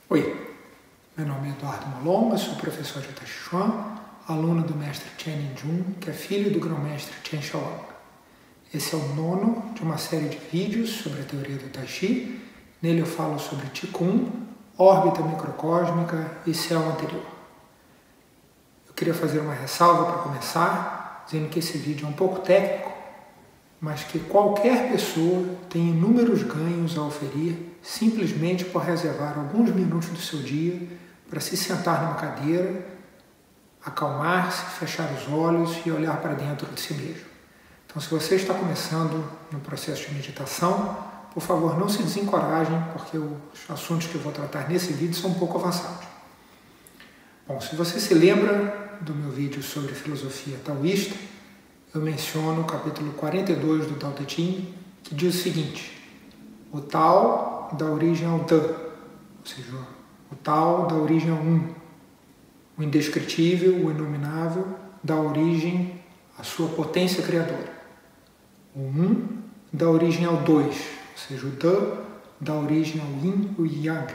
Oi, meu nome é Eduardo Malonga, sou professor de Tai Chi Chuan, aluno do mestre Chen Jun, que é filho do grão-mestre Chen Shaolang. Esse é o 9º de uma série de vídeos sobre a teoria do Tai Chi. Nele eu falo sobre Qigong, órbita microcósmica e céu anterior. Eu queria fazer uma ressalva para começar, dizendo que esse vídeo é um pouco técnico, mas que qualquer pessoa tem inúmeros ganhos a oferir simplesmente por reservar alguns minutos do seu dia para se sentar numa cadeira, acalmar-se, fechar os olhos e olhar para dentro de si mesmo. Então, se você está começando no processo de meditação, por favor, não se desencorajem, porque os assuntos que eu vou tratar nesse vídeo são um pouco avançados. Bom, se você se lembra do meu vídeo sobre filosofia taoísta, eu menciono o capítulo 42 do Tao Te Ching, que diz o seguinte: o Tao dá origem ao Dan, ou seja, o Tao dá origem ao Um. O indescritível, o inominável, dá origem à sua potência criadora. O Um dá origem ao Dois, ou seja, o Dan dá origem ao Yin e o Yang.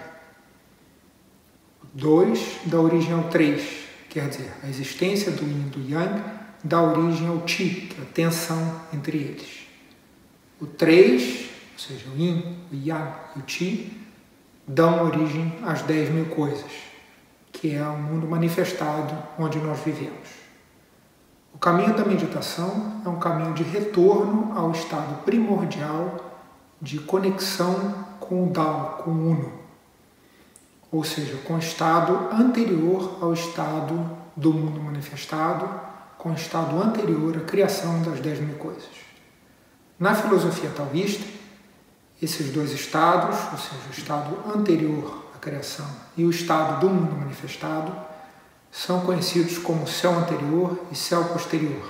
O Dois dá origem ao Três, quer dizer, a existência do Yin e do Yang dá origem ao Qi, que é a tensão entre eles. O Três, ou seja, o Yin, o Yang e o Qi, dão origem às 10.000 coisas, que é o mundo manifestado onde nós vivemos. O caminho da meditação é um caminho de retorno ao estado primordial de conexão com o Tao, com o Uno, ou seja, com o estado anterior ao estado do mundo manifestado, com o estado anterior à criação das 10.000 coisas. Na filosofia taoísta, esses dois estados, ou seja, o estado anterior à criação e o estado do mundo manifestado, são conhecidos como céu anterior e céu posterior.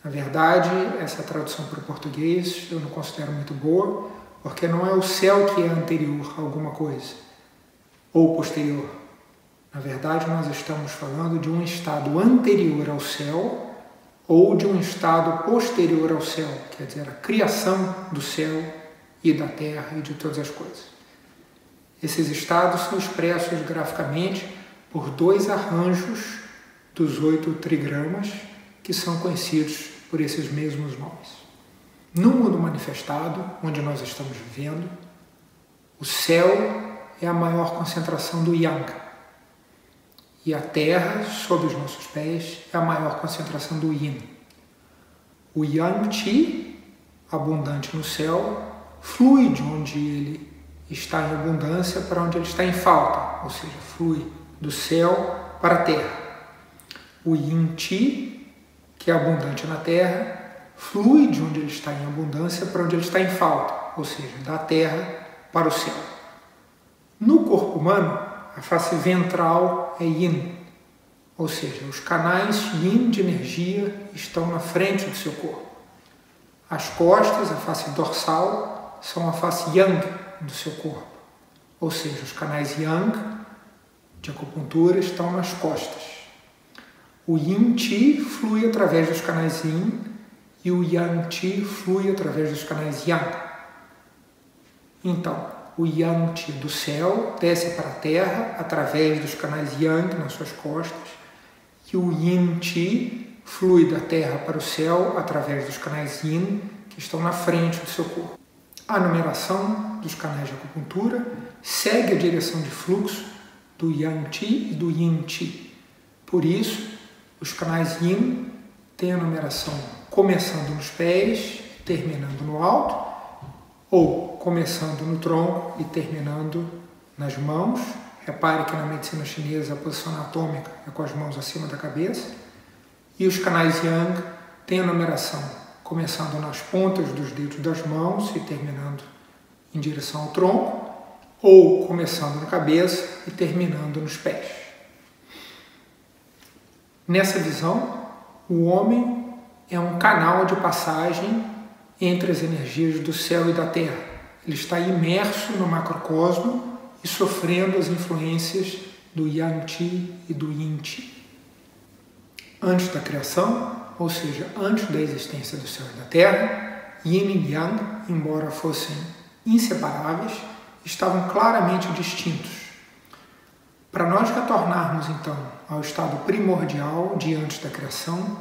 Na verdade, essa tradução para o português eu não considero muito boa, porque não é o céu que é anterior a alguma coisa, ou posterior. Na verdade, nós estamos falando de um estado anterior ao céu ou de um estado posterior ao céu, quer dizer, a criação do céu e da terra e de todas as coisas. Esses estados são expressos graficamente por 2 arranjos dos 8 trigramas, que são conhecidos por esses mesmos nomes. No mundo manifestado, onde nós estamos vivendo, o céu é a maior concentração do Yang, e a terra, sob os nossos pés, é a maior concentração do Yin. O Yang Qi, abundante no céu, flui de onde ele está em abundância para onde ele está em falta, ou seja, flui do céu para a terra. O Yin Qi, que é abundante na terra, flui de onde ele está em abundância para onde ele está em falta, ou seja, da terra para o céu. No corpo humano, a face ventral é Yin, ou seja, os canais Yin de energia estão na frente do seu corpo. As costas, a face dorsal, são a face Yang do seu corpo, ou seja, os canais Yang de acupuntura estão nas costas. O Yin Qi flui através dos canais Yin e o Yang Qi flui através dos canais Yang. Então, o Yang Qi do céu desce para a terra através dos canais Yang nas suas costas e o Yin Qi flui da terra para o céu através dos canais Yin que estão na frente do seu corpo. A numeração dos canais de acupuntura segue a direção de fluxo do Yang Qi e do Yin Qi. Por isso, os canais Yin têm a numeração começando nos pés e terminando no alto, ou começando no tronco e terminando nas mãos. Repare que na medicina chinesa a posição anatômica é com as mãos acima da cabeça. E os canais Yang têm a numeração começando nas pontas dos dedos das mãos e terminando em direção ao tronco, ou começando na cabeça e terminando nos pés. Nessa visão, o homem é um canal de passagem entre as energias do céu e da terra. Ele está imerso no macrocosmo e sofrendo as influências do Yang Qi e do Yin Qi. Antes da criação, ou seja, antes da existência do céu e da terra, Yin e Yang, embora fossem inseparáveis, estavam claramente distintos. Para nós retornarmos, então, ao estado primordial de antes da criação,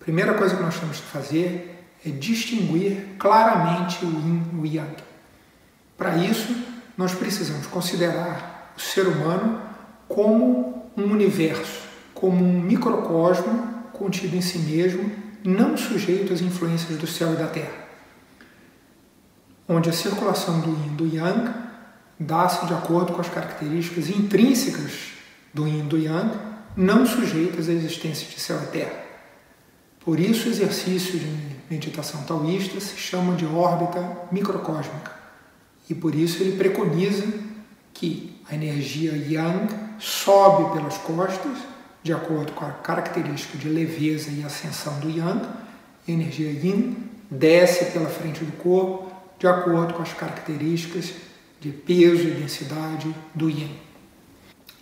a primeira coisa que nós temos que fazer é distinguir claramente o Yin e o Yang. Para isso, nós precisamos considerar o ser humano como um universo, como um microcosmo contido em si mesmo, não sujeito às influências do céu e da terra, onde a circulação do Yin e do Yang dá-se de acordo com as características intrínsecas do Yin e do Yang, não sujeitas à existência de céu e terra. Por isso, o exercício de meditação taoísta se chama de órbita microcósmica. E por isso ele preconiza que a energia Yang sobe pelas costas, de acordo com a característica de leveza e ascensão do Yang, e a energia Yin desce pela frente do corpo, de acordo com as características de peso e densidade do Yin.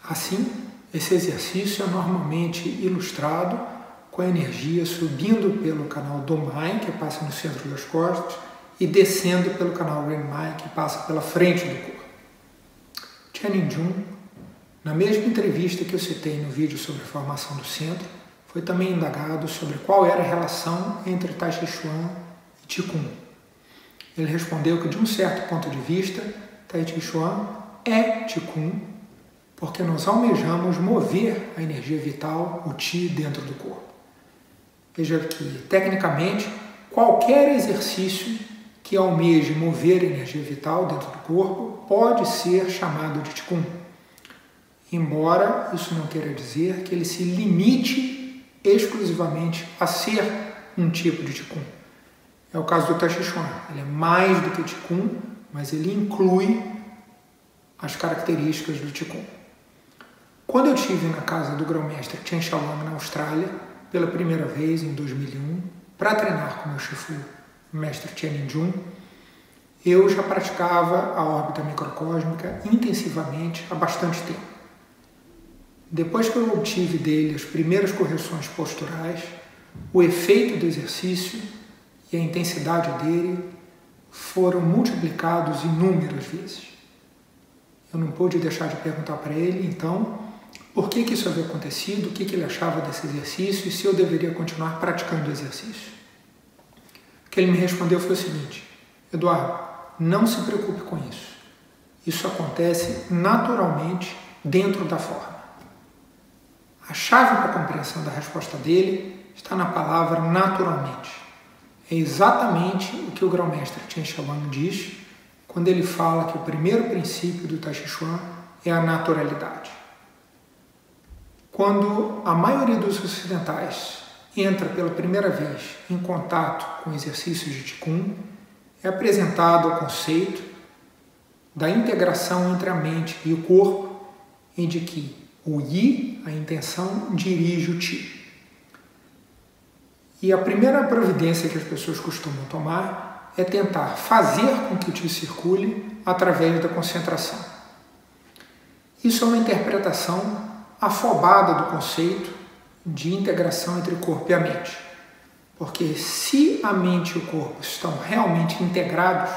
Assim, esse exercício é normalmente ilustrado com a energia subindo pelo canal Domai, que passa no centro das costas, e descendo pelo canal Renmai, que passa pela frente do corpo. Chen Jun, na mesma entrevista que eu citei no vídeo sobre a formação do centro, foi também indagado sobre qual era a relação entre Tai Chi Chuan e Qigong. Ele respondeu que, de um certo ponto de vista, Tai Chi Chuan é Qigong, porque nós almejamos mover a energia vital, o Qi, dentro do corpo. Veja que, tecnicamente, qualquer exercício que almeje mover a energia vital dentro do corpo pode ser chamado de Qigong, embora isso não queira dizer que ele se limite exclusivamente a ser um tipo de Qigong. É o caso do Tai Chi Chuan. Ele é mais do que Qigong, mas ele inclui as características do Qigong. Quando eu estive na casa do grão-mestre Chen Xiaowang, na Austrália, pela primeira vez em 2001, para treinar com meu Shifu, o mestre Chen Jun, eu já praticava a órbita microcósmica intensivamente há bastante tempo. Depois que eu obtive dele as primeiras correções posturais, o efeito do exercício e a intensidade dele foram multiplicados inúmeras vezes. Eu não pude deixar de perguntar para ele, então, por que isso havia acontecido, o que ele achava desse exercício e se eu deveria continuar praticando o exercício. O que ele me respondeu foi o seguinte: Eduardo, não se preocupe com isso. Isso acontece naturalmente dentro da forma. A chave para a compreensão da resposta dele está na palavra naturalmente. É exatamente o que o grão-mestre Chen Xiaowang diz quando ele fala que o primeiro princípio do Tai Chi Chuan é a naturalidade. Quando a maioria dos ocidentais entra pela primeira vez em contato com exercícios de Qigong, é apresentado o conceito da integração entre a mente e o corpo, em de que o Yi, a intenção, dirige o Qi. E a primeira providência que as pessoas costumam tomar é tentar fazer com que o Qi circule através da concentração. Isso é uma interpretação afobada do conceito de integração entre o corpo e a mente. Porque se a mente e o corpo estão realmente integrados,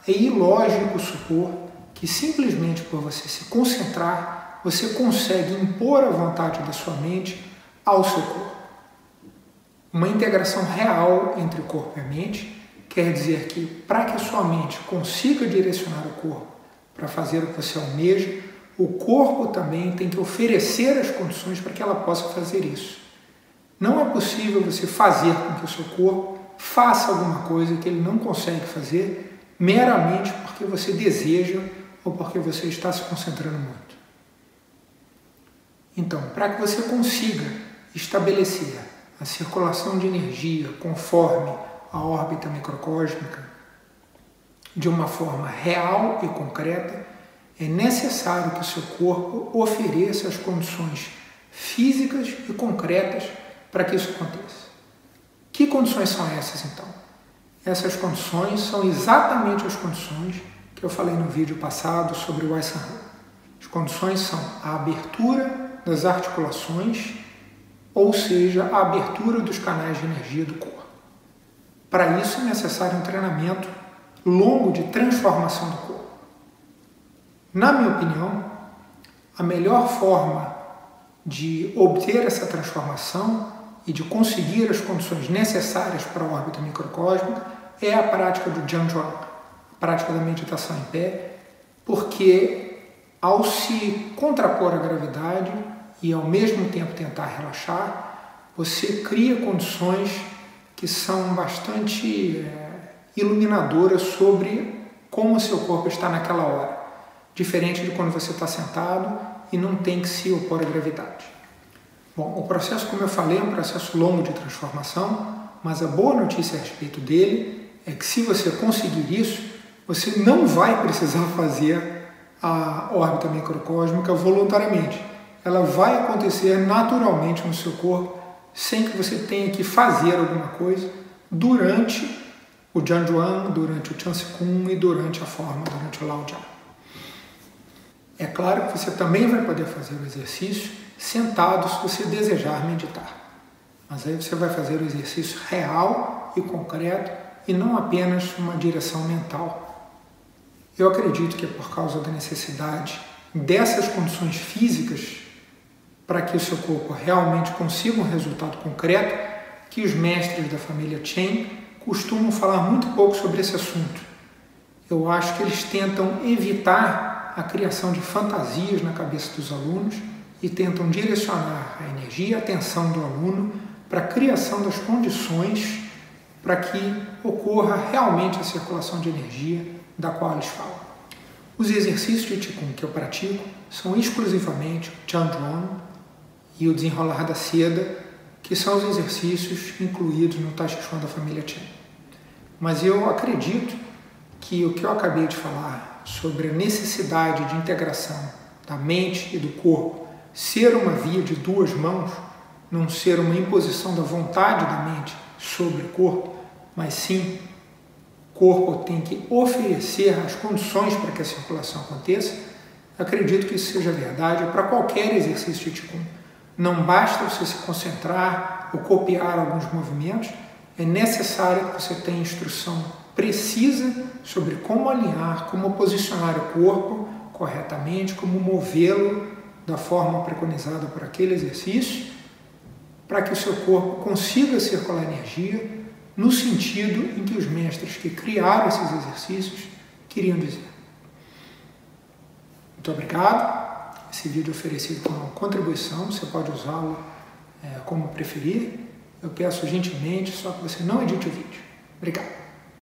é ilógico supor que simplesmente por você se concentrar, você consegue impor a vontade da sua mente ao seu corpo. Uma integração real entre o corpo e a mente quer dizer que, para que a sua mente consiga direcionar o corpo para fazer o que você almeja, o corpo também tem que oferecer as condições para que ela possa fazer isso. Não é possível você fazer com que o seu corpo faça alguma coisa que ele não consegue fazer meramente porque você deseja ou porque você está se concentrando muito. Então, para que você consiga estabelecer a circulação de energia conforme a órbita microcósmica de uma forma real e concreta, é necessário que o seu corpo ofereça as condições físicas e concretas para que isso aconteça. Que condições são essas, então? Essas condições são exatamente as condições que eu falei no vídeo passado sobre o Wai San He. As condições são a abertura das articulações, ou seja, a abertura dos canais de energia do corpo. Para isso é necessário um treinamento longo de transformação do corpo. Na minha opinião, a melhor forma de obter essa transformação e de conseguir as condições necessárias para a órbita microcósmica é a prática do Jianzhuang, a prática da meditação em pé, porque ao se contrapor à gravidade e ao mesmo tempo tentar relaxar, você cria condições que são bastante iluminadoras sobre como o seu corpo está naquela hora, diferente de quando você está sentado e não tem que se opor à gravidade. Bom, o processo, como eu falei, é um processo longo de transformação, mas a boa notícia a respeito dele é que se você conseguir isso, você não vai precisar fazer a órbita microcósmica voluntariamente. Ela vai acontecer naturalmente no seu corpo, sem que você tenha que fazer alguma coisa durante o Jianzhuang, durante o Qianxikun e durante a forma, durante o Laojiao. É claro que você também vai poder fazer o exercício sentado se você desejar meditar. Mas aí você vai fazer o exercício real e concreto e não apenas uma direção mental. Eu acredito que é por causa da necessidade dessas condições físicas para que o seu corpo realmente consiga um resultado concreto que os mestres da família Chen costumam falar muito pouco sobre esse assunto. Eu acho que eles tentam evitar a criação de fantasias na cabeça dos alunos e tentam direcionar a energia e a atenção do aluno para a criação das condições para que ocorra realmente a circulação de energia da qual eles falam. Os exercícios de Qigong que eu pratico são exclusivamente o Jianzhuang e o desenrolar da seda, que são os exercícios incluídos no Tai Chi Chuan da família Chen. Mas eu acredito que o que eu acabei de falar sobre a necessidade de integração da mente e do corpo ser uma via de duas mãos, não ser uma imposição da vontade da mente sobre o corpo, mas sim o corpo tem que oferecer as condições para que a circulação aconteça. Acredito que isso seja verdade para qualquer exercício de Qigong. Não basta você se concentrar ou copiar alguns movimentos, é necessário que você tenha instrução precisa sobre como alinhar, como posicionar o corpo corretamente, como movê-lo da forma preconizada por aquele exercício, para que o seu corpo consiga circular energia no sentido em que os mestres que criaram esses exercícios queriam dizer. Muito obrigado. Esse vídeo é oferecido como uma contribuição, você pode usá-lo como preferir. Eu peço gentilmente só que você não edite o vídeo. Obrigado.